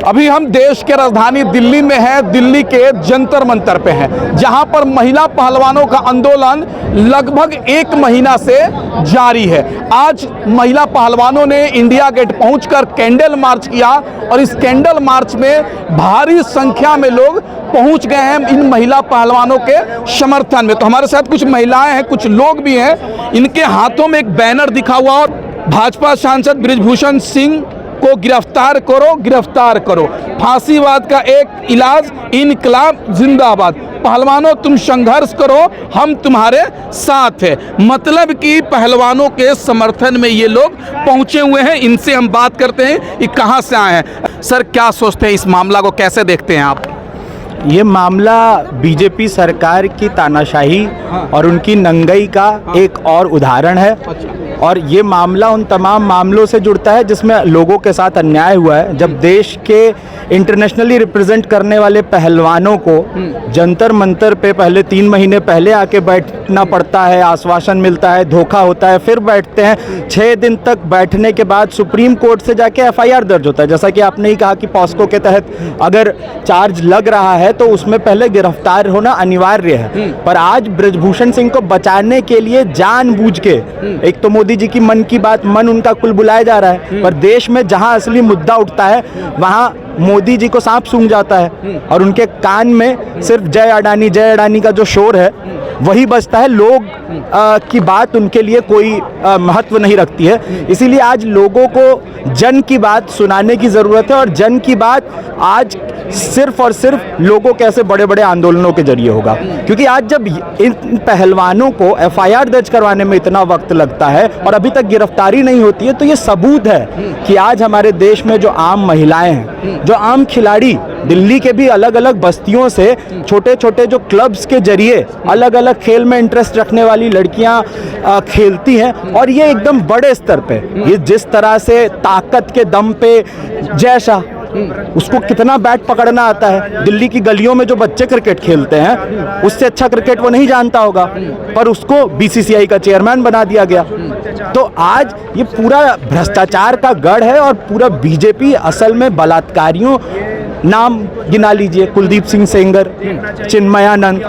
अभी हम देश के राजधानी दिल्ली में हैं, दिल्ली के जंतर मंतर पे हैं, जहां पर महिला पहलवानों का आंदोलन लगभग 1 महीना से जारी है। आज महिला पहलवानों ने इंडिया गेट पहुंचकर कैंडल मार्च किया और इस कैंडल मार्च में भारी संख्या में लोग पहुंच गए हैं इन महिला पहलवानों के समर्थन में। तो हमारे साथ कुछ महिलाएं हैं, कुछ लोग भी हैं। इनके हाथों में एक बैनर दिखा हुआ और भाजपा सांसद बृजभूषण सिंह को गिरफ्तार करो, गिरफ्तार करो, फांसीवाद का एक इलाज, इनकलाब जिंदाबाद, पहलवानों तुम संघर्ष करो, हम तुम्हारे साथ हैं। मतलब कि पहलवानों के समर्थन में ये लोग पहुंचे हुए हैं। इनसे हम बात करते हैं कि कहां से आए हैं। सर, क्या सोचते हैं इस मामला को, कैसे देखते हैं आप? ये मामला बीजेपी सरकार की तानाशाही और उनकी नंगई का एक और उदाहरण है। और ये मामला उन तमाम मामलों से जुड़ता है जिसमें लोगों के साथ अन्याय हुआ है। जब देश के इंटरनेशनली रिप्रेजेंट करने वाले पहलवानों को जंतर मंतर पे पहले 3 महीने पहले आके बैठना पड़ता है, आश्वासन मिलता है, धोखा होता है, फिर बैठते हैं। 6 दिन तक बैठने के बाद सुप्रीम कोर्ट से जाके एफआईआर दर्ज होता है। जैसा कि आपने ही कहा कि पॉस्को के तहत अगर चार्ज लग रहा है तो उसमें पहले गिरफ्तार होना अनिवार्य है। पर आज बृजभूषण सिंह को बचाने के लिए जानबूझ के, एक तो मोदी जी की मन की बात, मन उनका कुल बुलाया जा रहा है, पर देश में जहां असली मुद्दा उठता है वहां मोदी जी को सांप सूंघ जाता है और उनके कान में सिर्फ जय अडानी का जो शोर है वही बजता है। लोग की बात उनके लिए कोई महत्व नहीं रखती है। इसीलिए आज लोगों को जन की बात सुनाने की ज़रूरत है और जन की बात आज सिर्फ और सिर्फ लोगों के ऐसे बड़े बड़े आंदोलनों के जरिए होगा। क्योंकि आज जब इन पहलवानों को एफआईआर दर्ज करवाने में इतना वक्त लगता है और अभी तक गिरफ्तारी नहीं होती है, तो ये सबूत है कि आज हमारे देश में जो आम महिलाएं हैं, जो आम खिलाड़ी, दिल्ली के भी अलग अलग बस्तियों से छोटे छोटे जो क्लब्स के जरिए अलग अलग खेल में इंटरेस्ट रखने वाली लड़कियां खेलती हैं। और ये एकदम बड़े स्तर पे, ये जिस तरह से ताकत के दम पे जय शाह, उसको कितना बैट पकड़ना आता है। दिल्ली की गलियों में जो बच्चे क्रिकेट खेलते हैं उससे अच्छा क्रिकेट वो नहीं जानता होगा, पर उसको बीसीसीआई का चेयरमैन बना दिया गया। तो आज ये पूरा भ्रष्टाचार का गढ़ है और पूरा बीजेपी असल में बलात्कारियों, नाम गिना लीजिए, कुलदीप सिंह सेंगर, चिन्मयानंद,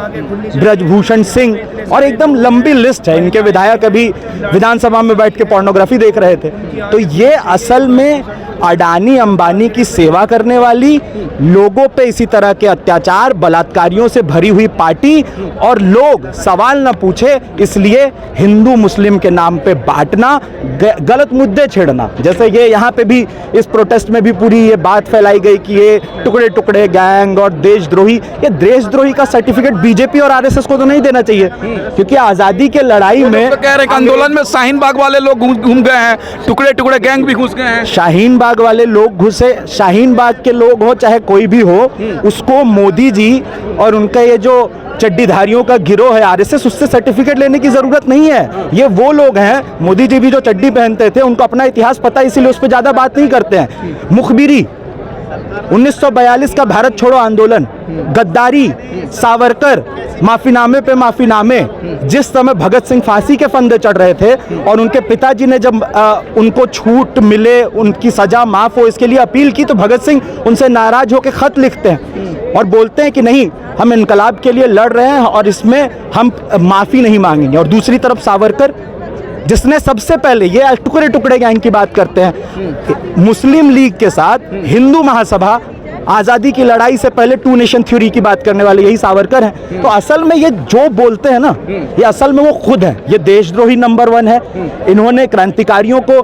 बृजभूषण सिंह, और एकदम लंबी लिस्ट है। इनके विधायक अभी विधानसभा में बैठ के पोर्नोग्राफी देख रहे थे। तो ये असल में अडानी अंबानी की सेवा करने वाली, लोगों पे इसी तरह के अत्याचार, बलात्कारियों से भरी हुई पार्टी, और लोग सवाल न पूछे इसलिए हिंदू मुस्लिम के नाम पे बांटना, गलत मुद्दे छेड़ना। जैसे ये यहाँ पे भी इस प्रोटेस्ट में भी पूरी ये बात फैलाई गई कि ये टुकड़े टुकड़े गैंग और देशद्रोही। ये देशद्रोही का सर्टिफिकेट बीजेपी और आरएसएस को तो नहीं देना चाहिए, क्योंकि आजादी के लड़ाई में तो कह रहे आंदोलन में शाहीन बाग वाले लोग घूम गए हैं, टुकड़े टुकड़े गैंग भी घुस गए हैं। शाहीन बाग वाले लोग घुसे, शाहीन बाग के लोग हो चाहे कोई भी हो, उसको मोदी जी और उनका ये जो चड्डीधारियों का गिरोह है आरएसएस, उससे सर्टिफिकेट लेने की जरूरत नहीं है। ये वो लोग हैं, मोदी जी भी जो चड्डी पहनते थे, उनको अपना इतिहास पता है, इसीलिए उस पर ज्यादा बात नहीं करते हैं। मुखबिरी, 1942 का भारत छोड़ो आंदोलन, गद्दारी, सावरकर, माफीनामे पे माफीनामे, जिस समय भगत सिंह फांसी के फंदे चढ़ रहे थे और उनके पिताजी ने जब उनको छूट मिले, उनकी सजा माफ हो, इसके लिए अपील की, तो भगत सिंह उनसे नाराज होकर खत लिखते हैं और बोलते हैं कि नहीं, हम इनकलाब के लिए लड़ रहे हैं और इसमें हम माफी नहीं मांगेंगे। और दूसरी तरफ सावरकर, जिसने सबसे पहले, ये टुकड़े टुकड़े गैंग की बात करते हैं, मुस्लिम लीग के साथ हिंदू महासभा, आज़ादी की लड़ाई से पहले 2 नेशन थ्योरी की बात करने वाले यही सावरकर हैं। तो असल में ये जो बोलते हैं ना, ये असल में वो खुद है, ये देशद्रोही नंबर 1 है। इन्होंने क्रांतिकारियों को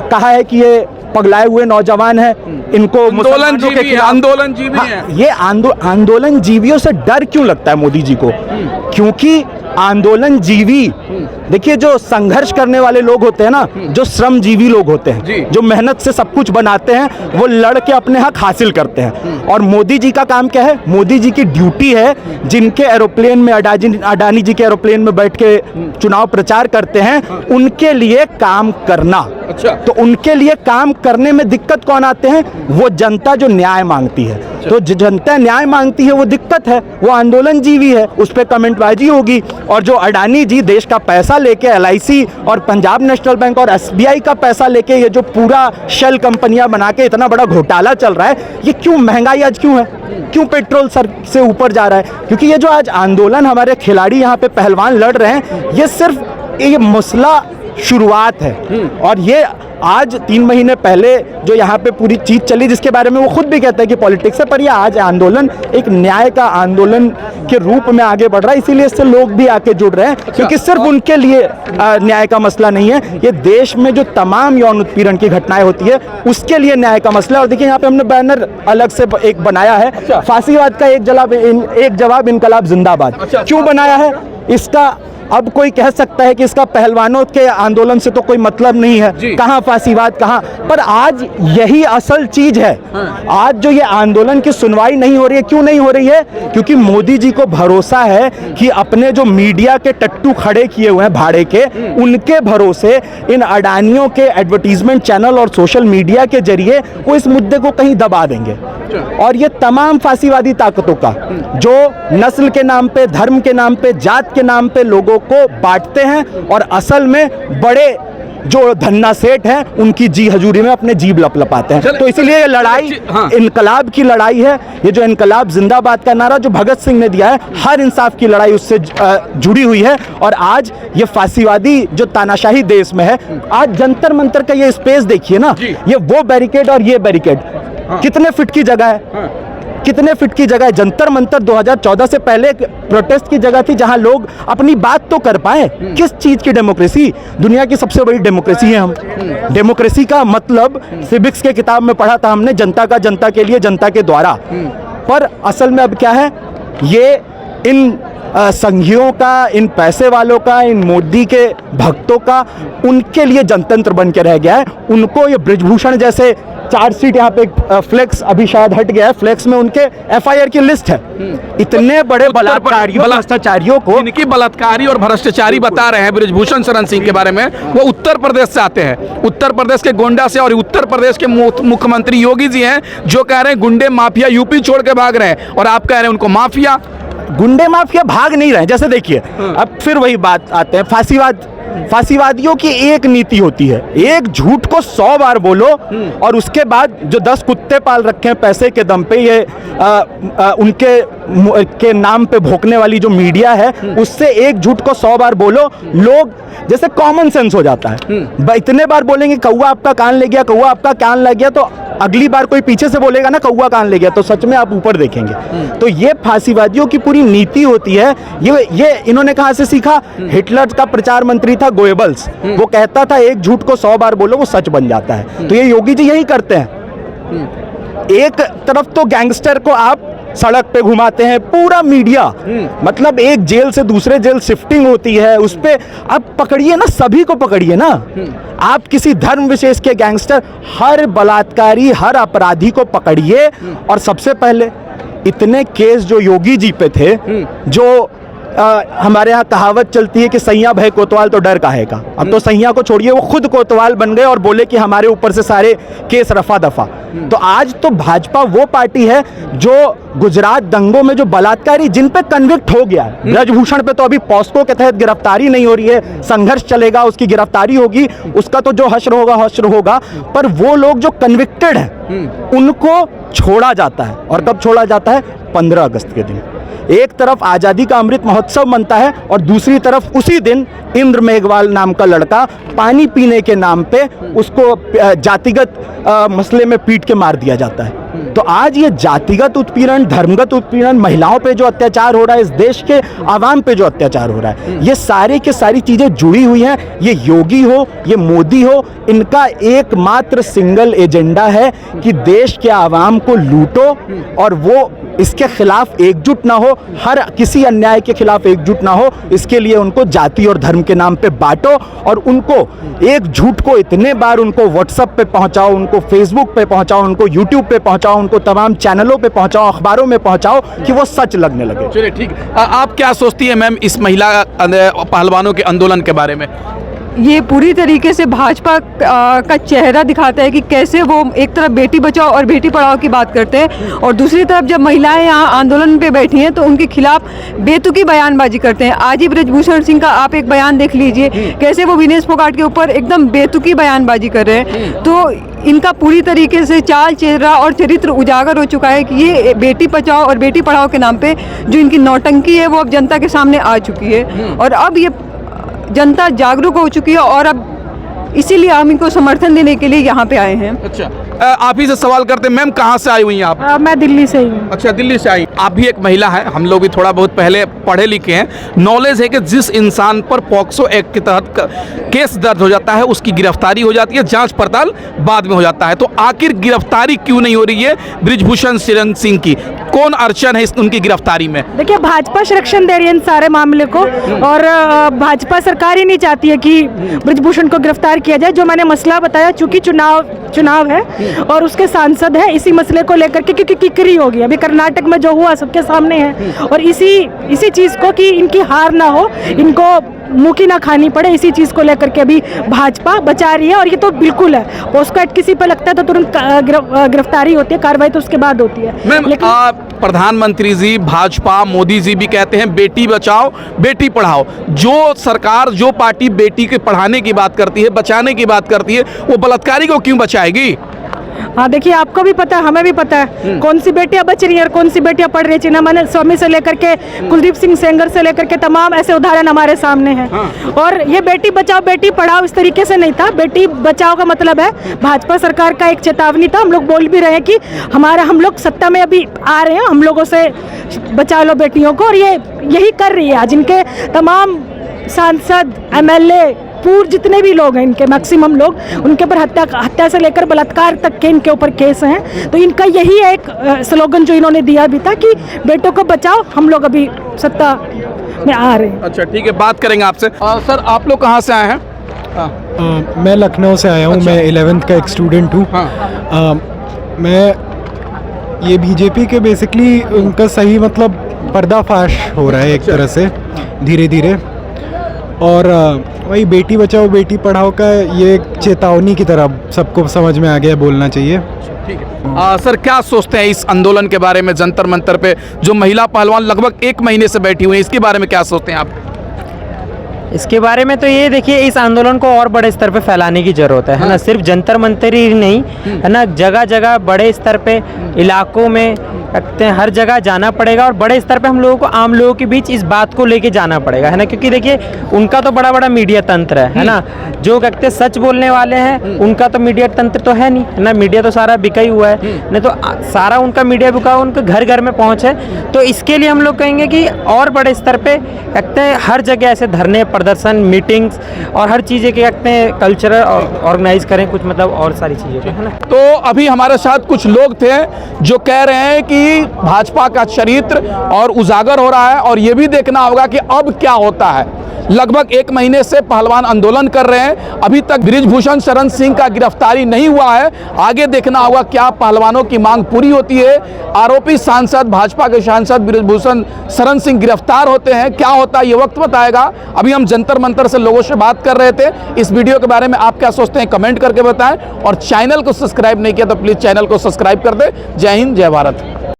कहा है कि ये पगलाए हुए नौजवान हैं, इनको आंदोलन जीवी हैं। ये आंदोलन जीवियों से डर क्यों लगता है मोदी जी को? क्योंकि आंदोलन जीवी, देखिए जो संघर्ष करने वाले लोग होते हैं ना, जो श्रमजीवी लोग होते हैं, जो मेहनत से सब कुछ बनाते हैं, वो लड़ के अपने हक हासिल करते हैं। और मोदी जी का काम क्या है? मोदी जी की ड्यूटी है, जिनके एरोप्लेन में, अडानी जी के एरोप्लेन में बैठ के चुनाव प्रचार करते हैं, उनके लिए काम करना। अच्छा। तो उनके लिए काम करने में दिक्कत कौन आते हैं? वो जनता जो न्याय मांगती है। तो जनता न्याय मांगती है, वो दिक्कत है, वो आंदोलन जीवी है, उस पर कमेंटबाजी होगी। और जो अडानी जी देश का पैसा लेके LIC और पंजाब नेशनल बैंक और SBI का पैसा लेके ये जो पूरा शेल कंपनियां बना के इतना बड़ा घोटाला चल रहा है, ये क्यों, महंगाई आज क्यों है, क्यों पेट्रोल सर से ऊपर जा रहा है? क्योंकि ये जो आज आंदोलन हमारे खिलाड़ी यहाँ पे पहलवान लड़ रहे हैं, ये सिर्फ ये मसला शुरुआत है। और ये आज 3 महीने पहले जो यहाँ पे पूरी चीज चली, जिसके बारे में वो खुद भी कहते हैं कि पॉलिटिक्स है, पर ये आज आंदोलन एक न्याय का आंदोलन के रूप में आगे बढ़ रहा है। इसीलिए इससे लोग भी आके जुड़ रहे हैं, क्योंकि सिर्फ उनके लिए न्याय का मसला नहीं है, ये देश में जो तमाम यौन उत्पीड़न की घटनाएं होती है उसके लिए न्याय का मसला है। और देखिए यहाँ पे हमने बैनर अलग से एक बनाया है, फांसीवाद का एक जवाब इनकलाब जिंदाबाद। क्यों बनाया है इसका? अब कोई कह सकता है कि इसका पहलवानों के आंदोलन से तो कोई मतलब नहीं है, कहाँ फांसीवाद, कहाँ, पर आज यही असल चीज है। आज जो ये आंदोलन की सुनवाई नहीं हो रही है, क्यों नहीं हो रही है? क्योंकि मोदी जी को भरोसा है कि अपने जो मीडिया के टट्टू खड़े किए हुए हैं भाड़े के, उनके भरोसे इन अडानियों के एडवर्टीजमेंट चैनल और सोशल मीडिया के जरिए वो इस मुद्दे को कहीं दबा देंगे। और ये तमाम फांसीवादी ताकतों का जो नस्ल के नाम पे, धर्म के नाम पे, जात के नाम पे लोगों को बांटते हैं और असल में बड़े जो धन्ना सेठ हैं उनकी जी हजूरी में अपने जीभ लपलपाते हैं। तो इसलिए ये लड़ाई इनकलाब की लड़ाई है। ये जो इनकलाब जिंदाबाद का नारा जो भगत सिंह ने दिया है, हर इंसाफ की लड़ाई उससे जुड़ी हुई है। और आज ये फांसीवादी जो तानाशाही देश में है, आज जंतर मंतर का ये स्पेस देखिए ना, ये वो बैरिकेड और ये बैरिकेड कितने फीट की जगह है, कितने फीट की जगह है? जंतर मंतर 2014 से पहले प्रोटेस्ट की जगह थी जहां लोग अपनी बात तो कर पाए। किस चीज की डेमोक्रेसी? दुनिया की सबसे बड़ी डेमोक्रेसी है हम। डेमोक्रेसी का मतलब सिविक्स के किताब में पढ़ा था हमने, जनता का, जनता के लिए, जनता के द्वारा। पर असल में अब क्या है, ये इन संघियों का, इन पैसे वालों का, इन मोदी के भक्तों का, उनके लिए जनतंत्र बन के रह गया है। उनको ये ब्रिजभूषण जैसे चार्जशीट, यहाँ पे फ्लेक्स अभी शायद हट गया है, फ्लेक्स में उनके FIR की लिस्ट है। इतने बड़े बलात्कारियों, भ्रष्टाचारियों को, इनकी बलात्कारी और भ्रष्टाचारी बता रहे हैं ब्रिजभूषण शरण सिंह के बारे में, वो उत्तर प्रदेश से आते हैं, उत्तर प्रदेश के गोंडा से। और उत्तर प्रदेश के मुख्यमंत्री योगी जी हैं जो कह रहे हैं गुंडे माफिया यूपी छोड़ के भाग रहे हैं, और आप कह रहे हैं उनको माफिया। गुंडे माफिया भाग नहीं रहे। जैसे देखिए, अब फिर वही बात आते हैं, फांसीवाद। फांसीवादियों की एक नीति होती है, एक झूठ को 100 बार बोलो और उसके बाद जो 10 कुत्ते पाल रखे हैं पैसे के दम पे, ये उनके नाम पे भोंकने वाली जो मीडिया है, उससे एक झूठ को 100 बार बोलो, लोग जैसे कॉमन सेंस हो जाता है। इतने बार बोलेंगे कौवा आपका कान ले गया, कौवा आपका कान लग गया, तो अगली बार कोई पीछे से बोलेगा ना कौवा कान ले गया, तो सच में आप ऊपर देखेंगे। तो ये फांसीवादियों की पूरी नीति होती है। ये इन्होंने कहां से सीखा? हिटलर का प्रचार मंत्री था गोएबल्स, वो कहता था एक झूठ को 100 बार बोलो वो सच बन जाता है। तो ये योगी जी यही करते हैं। एक तरफ तो गैंगस्टर को आप सड़क पे घुमाते हैं, पूरा मीडिया, मतलब एक जेल से दूसरे जेल शिफ्टिंग होती है, उस पे आप पकड़िए ना, सभी को पकड़िए ना। आप किसी धर्म विशेष के गैंगस्टर, हर बलात्कारी, हर अपराधी को पकड़िए। और सबसे पहले इतने केस जो योगी जी पे थे, जो हमारे यहाँ कहावत चलती है कि सैया भय कोतवाल तो डर काहे का। अब तो सैया को छोड़िए, वो खुद कोतवाल बन गए और बोले कि हमारे ऊपर से सारे केस रफा दफा। तो आज तो भाजपा वो पार्टी है जो गुजरात दंगों में जो बलात्कारी जिन पे कन्विक्ट हो गया है, ब्रजभूषण पे तो अभी पॉस्को के तहत गिरफ्तारी नहीं हो रही है, संघर्ष चलेगा, उसकी गिरफ्तारी होगी, उसका तो जो हश्र होगा, पर वो लोग जो कन्विक्टेड हैं उनको छोड़ा जाता है। और कब छोड़ा जाता है? 15 अगस्त के दिन। एक तरफ आज़ादी का अमृत महोत्सव मनता है और दूसरी तरफ उसी दिन इंद्र मेघवाल नाम का लड़का पानी पीने के नाम पे उसको जातिगत मसले में पीट के मार दिया जाता है। तो आज ये जातिगत उत्पीड़न, धर्मगत उत्पीड़न, महिलाओं पे जो अत्याचार हो रहा है, इस देश के आवाम पे जो अत्याचार हो रहा है, ये सारे के सारी चीजें जुड़ी हुई हैं। ये योगी हो, ये मोदी हो, इनका एकमात्र सिंगल एजेंडा है कि देश के आवाम को लूटो और वो इसके खिलाफ एकजुट ना हो, हर किसी अन्याय के खिलाफ एकजुट ना हो। इसके लिए उनको जाति और धर्म के नाम पे बांटो और उनको एक झूठ को इतने बार उनको व्हाट्सएप पे पहुंचाओ, उनको फेसबुक पे पहुंचाओ, उनको यूट्यूब पे पहुंचाओ, उनको तमाम चैनलों पे पहुंचाओ, अखबारों में पहुंचाओ कि वो सच लगने लगे। चलिए ठीक। आप क्या सोचती हैं मैम इस महिला पहलवानों के आंदोलन के बारे में? ये पूरी तरीके से भाजपा का चेहरा दिखाता है कि कैसे वो एक तरफ बेटी बचाओ और बेटी पढ़ाओ की बात करते हैं और दूसरी तरफ जब महिलाएं यहाँ आंदोलन पे बैठी हैं तो उनके खिलाफ बेतुकी बयानबाजी करते हैं। आज ही ब्रजभूषण सिंह का आप एक बयान देख लीजिए, कैसे वो विनेश फोगाट के ऊपर एकदम बेतुकी बयानबाजी कर रहे हैं। तो इनका पूरी तरीके से चाल चेहरा और चरित्र उजागर हो चुका है कि ये बेटी बचाओ और बेटी पढ़ाओ के नाम पे जो इनकी नौटंकी है वो अब जनता के सामने आ चुकी है और अब ये जनता जागरूक हो चुकी है और अब इसीलिए हम इनको समर्थन देने के लिए यहाँ पे आए हैं। अच्छा, आप ही से सवाल करते हैं, मैम कहाँ से आई हुई हैं आप? मैं दिल्ली से ही हूँ। अच्छा, दिल्ली से आई। आप भी एक महिला है, हम लोग भी थोड़ा बहुत पहले पढ़े लिखे हैं, नॉलेज है कि जिस इंसान पर पॉक्सो एक्ट के तहत केस दर्ज हो जाता है उसकी गिरफ्तारी हो जाती है, जांच पड़ताल बाद में हो जाता है। तो आखिर गिरफ्तारी क्यों नहीं हो रही है ब्रिजभूषण शरण सिंह की? कौन अड़चन है उनकी गिरफ्तारी में? देखिए, भाजपा संरक्षण दे रही है इन सारे मामले को और भाजपा सरकार ही नहीं चाहती है कि ब्रिजभूषण को गिरफ्तार किया जाए। जो मैंने मसला बताया, चूंकि चुनाव है और उसके सांसद हैं, इसी मसले को लेकर के क्योंकि किकरी होगी अभी कर्नाटक में जो हुआ सबके सामने है और इसी चीज़ को कि इनकी हार ना हो, इनको मुँह ना खानी पड़े, इसी चीज़ को लेकर के अभी भाजपा बचा रही है। और ये तो बिल्कुल है, पोस्को एक्ट किसी पे लगता है तो तुरंत गिरफ्तारी होती है, कार्रवाई तो उसके बाद होती है। लेकिन प्रधानमंत्री जी, भाजपा, मोदी जी भी कहते हैं बेटी बचाओ बेटी पढ़ाओ। जो सरकार, जो पार्टी बेटी के पढ़ाने की बात करती है, बचाने की बात करती है, वो बलात्कारी को क्यों बचाएगी? हाँ, देखिए, आपको भी पता है, हमें भी पता है कौन सी बेटियां बच रही हैं और कौन सी बेटियां पढ़ रही है। चिन्ना मैंने स्वामी से लेकर के कुलदीप सिंह सेंगर से लेकर के तमाम ऐसे उदाहरण हमारे सामने हैं। और ये बेटी बचाओ बेटी पढ़ाओ इस तरीके से नहीं था। बेटी बचाओ का मतलब है भाजपा सरकार का एक चेतावनी था। हम लोग बोल भी रहे हैं कि हम लोग सत्ता में अभी आ रहे हैं, हम लोगों से बचा लो बेटियों को, और ये यही कर रही है। आज इनके तमाम सांसद, MLA, पूर्व जितने भी लोग हैं, इनके मैक्सिमम लोग, उनके ऊपर हत्या से लेकर बलात्कार तक के इनके ऊपर केस हैं। तो इनका यही एक स्लोगन जो इन्होंने दिया भी था कि बेटों को बचाओ, हम लोग अभी सत्ता में आ रहे हैं। अच्छा, ठीक है, बात करेंगे आपसे। सर, आप लोग कहाँ से आए हैं? मैं लखनऊ से आया हूँ। अच्छा। मैं 11th का एक स्टूडेंट हूँ। मैं ये बीजेपी के बेसिकली उनका सही मतलब पर्दाफाश हो रहा है एक तरह से धीरे धीरे, और वही बेटी बचाओ बेटी पढ़ाओ का ये एक चेतावनी की तरह सबको समझ में आ गया, बोलना चाहिए। ठीक है। सर, क्या सोचते हैं इस आंदोलन के बारे में? जंतर मंतर पे जो महिला पहलवान लगभग 1 महीने से बैठी हुई है, इसके बारे में क्या सोचते हैं आप? इसके बारे में तो ये देखिए, इस आंदोलन को और बड़े स्तर पे फैलाने की ज़रूरत है ना। सिर्फ जंतर मंतर ही नहीं है ना, जगह जगह बड़े स्तर पे इलाकों में रखते हैं, हर जगह जाना पड़ेगा और बड़े स्तर पे हम लोगों को, आम लोगों के बीच इस बात को लेके जाना पड़ेगा, है ना। क्योंकि देखिए, उनका तो बड़ा बड़ा मीडिया तंत्र है ना। जो कहते हैं सच बोलने वाले हैं, उनका तो मीडिया तंत्र तो है नहीं, है ना। मीडिया तो सारा बिका ही हुआ है, नहीं तो सारा उनका मीडिया बिका हुआ, उनके घर घर में पहुँच है। तो इसके लिए हम लोग कहेंगे कि और बड़े स्तर पे कहते हैं हर जगह ऐसे धरने, प्रदर्शन, मीटिंग्स और हर चीज़ें के कहते हैं कल्चरल ऑर्गेनाइज करें, कुछ मतलब और सारी चीज़ें, है ना। तो अभी हमारे साथ कुछ लोग थे जो कह रहे हैं कि भाजपा का चरित्र और उजागर हो रहा है और ये भी देखना होगा कि अब क्या होता है। लगभग 1 महीने से पहलवान आंदोलन कर रहे हैं, अभी तक ब्रिजभूषण शरण सिंह का गिरफ्तारी नहीं हुआ है। आगे देखना होगा क्या पहलवानों की मांग पूरी होती है, आरोपी सांसद, भाजपा के सांसद ब्रिजभूषण शरण सिंह गिरफ्तार होते हैं, क्या होता है ये वक्त बताएगा। अभी हम जंतर मंतर से लोगों से बात कर रहे थे। इस वीडियो के बारे में आप क्या सोचते हैं कमेंट करके बताएं और चैनल को सब्सक्राइब नहीं किया तो प्लीज़ चैनल को सब्सक्राइब कर दें। जय हिंद, जय भारत।